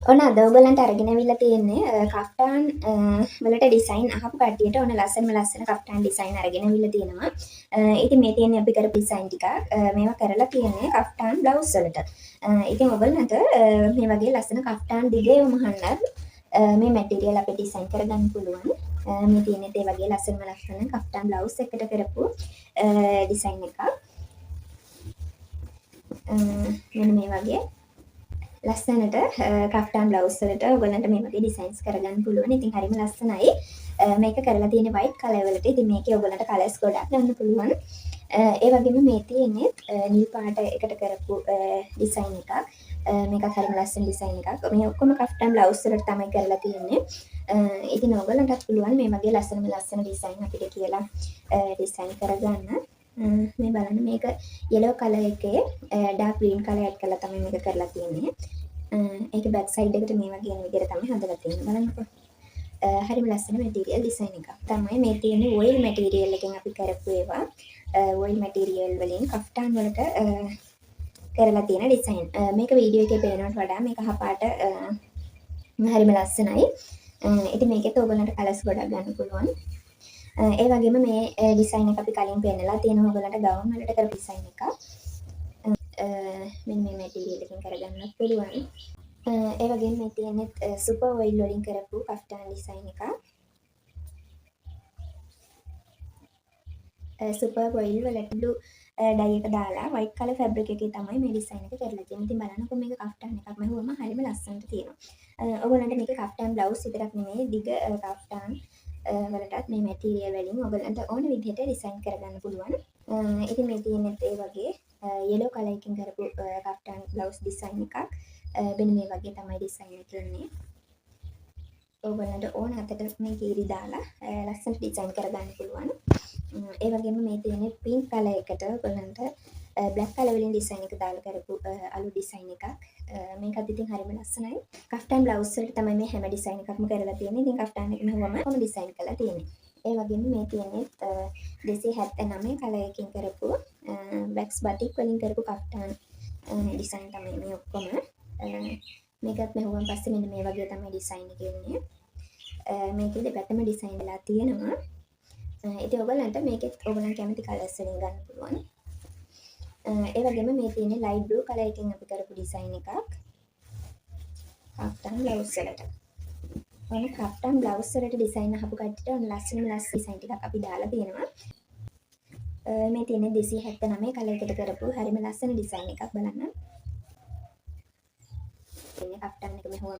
ඔන්න අද ඔයගලන්ට අරගෙන අවිල්ලා තියෙන්නේ කෆ්ටාන් වලට ඩිසයින් අහපු කට්ටියට ඔන්න ලස්සන කෆ්ටාන් ඩිසයින් අරගෙන අවිල්ලා තියෙනවා. ඉතින් මේ තියෙන්නේ අපි කරපු ඩිසයින් ටික. මේවා කරලා තියෙන්නේ කෆ්ටාන් බ්ලවුස් වලට. ඉතින් ඔයගලන්ට මේ වගේ ලස්සන කෆ්ටාන් දිගේ වමහන්නත් මේ මැටීරියල් අපේ ඩිසයින් කරගන්න පුළුවන්. මේ තියෙන්නේ ඒ වගේ ලස්සන කෆ්ටාන් බ්ලවුස් එකකට කරපු ඩිසයින් එකක්. මෙන්න මේ වගේ ලස්සනට කෆ්ටාන් බ්ලවුස් වලට ඔයගලන්ට මේ වගේ ඩිසයින්ස් කරගන්න පුළුවන්. ඉතින් හරිම ලස්සනයි. මේක කරලා තියෙන්නේ white color වලට. ඉතින් මේකේ ඔයගලන්ට කලර්ස් ගොඩක් ගන්න පුළුවන්. ඒ වගේම මේ තියෙන්නේ නිල් පාට එකට කරපු ඩිසයින් එකක්. මේකත් හරිම ලස්සන ඩිසයින් එකක්. මේ ඔක්කොම කෆ්ටාන් බ්ලවුස් වලට තමයි කරලා තියෙන්නේ. ඉතින් ඔයගලන්ටත් පුළුවන් මේ වගේ ලස්සන ඩිසයින් අපිට කියලා ඩිසයින් කරගන්න. මේ බලන්න මේක yellow color එකේ dark green color add කරලා තමයි මේක කරලා තියෙන්නේ. ඒකේ back side එකට මේ වගේ යන විදිහට තමයි හදලා තියෙන්නේ. බලන්නකෝ. හරිම ලස්සන material design එකක්. තමයි මේ තියෙන්නේ oil material එකෙන් අපි කරපු ඒවා. oil material වලින් කෆ්ටාන් වලට කරලා තියෙන design. මේක වීඩියෝ එකේ පේනවට වඩා මේක හපාට හරිම ලස්සනයි. ඉතින් මේකෙත් ඔයගලන්ට කලර්ස් ගොඩක් ගන්න පුළුවන්. ඒ වගේම මේ ඩිසයින් එක අපි කලින් පෙන්නලා තියෙනවා ඔයගලන්ට ගවුම් වලට කරපු ඩිසයින් එකක්. මෙන්න මේ මැටීරියල් එකෙන් කරගන්නත් පුළුවන්. ඒ වගේම මේ තියෙන්නේ සුපර් ඔයිල් වලින් කරපු කෆ්ටාන් ඩිසයින් එකක්. සුපර් ඔයිල් වලට බ්ලූ ඩයි එක දාලා white color fabric එකේ තමයි මේ ඩිසයින් එක කරලා තියෙන්නේ. ඉතින් බලන්නකො මේක කෆ්ටාන් එකක් මහුවම හරිම ලස්සනට තියෙනවා. ඔයගලන්ට මේක කෆ්ටාන් බ්ලවුස් විතරක් නෙමෙයි දිග කෆ්ටාන් වලටත් මේ මැටීරියල් වලින් ඔයගලන්ට ඕන විදිහට ඩිසයින් කරගන්න පුළුවන්. ඉතින් මේ තියෙන්නේ ඒ වගේ yellow color එකකින් කරපු කෆ්ටාන් බ්ලවුස් ඩිසයින් එකක්. මෙන්න මේ වගේ තමයි ඩිසයින් එක ඉන්නේ. ඔයගලන්ට ඕන අතට මේ කීරි දාලා ලස්සනට ඩිසයින් කරගන්න පුළුවන්. ඒ වගේම මේ තියෙන්නේ pink color එකට ඔයගලන්ට black color වලින් ඩිසයින් එක දාලා කරපු අලු ඩිසයින් එකක්. මේකත් ඉතින් හරිම ලස්සනයි. කෆ්ටාන් බ්ලවුස් වලට තමයි මේ හැම ඩිසයින් එකක්ම කරලා තියෙන්නේ. ඉතින් කෆ්ටාන් එක නහුවම කොහොම ඩිසයින් කරලා තියෙන්නේ. ඒ වගේම මේ තියෙන්නේ 279 color එකකින් කරපු wax batik වලින් කරපු කෆ්ටාන් ඩිසයින් තමයි මේ ඔක්කොම. මේකත් මෙහුවන් පස්සේ මෙන්න මේ වගේ තමයි ඩිසයින් එක එන්නේ. මේකේ දෙපැත්තම ඩිසයින් වෙලා තියෙනවා. ඉතින් ඔයගලන්ට මේකෙත් ඔයගලන් කැමති කලර්ස් වලින් ගන්න පුළුවන්. ඒ වගේම මේ තියෙන්නේ light blue color එකෙන් අපි කරපු ඩිසයින් එකක්. කෆ්ටාන් බ්ලවුස් වලට. ඔන්න කෆ්ටාන් බ්ලවුස් වලට ඩිසයින් අහපු කට්ටියට ඔන්න ලස්සන ඩිසයින් ටිකක් අපි දාලා තියෙනවා. මේ තියෙන්නේ 279 color එකට කරපු හරිම ලස්සන ඩිසයින් එකක් බලන්න. ඉන්නේ කෆ්ටාන් එක මෙහෙම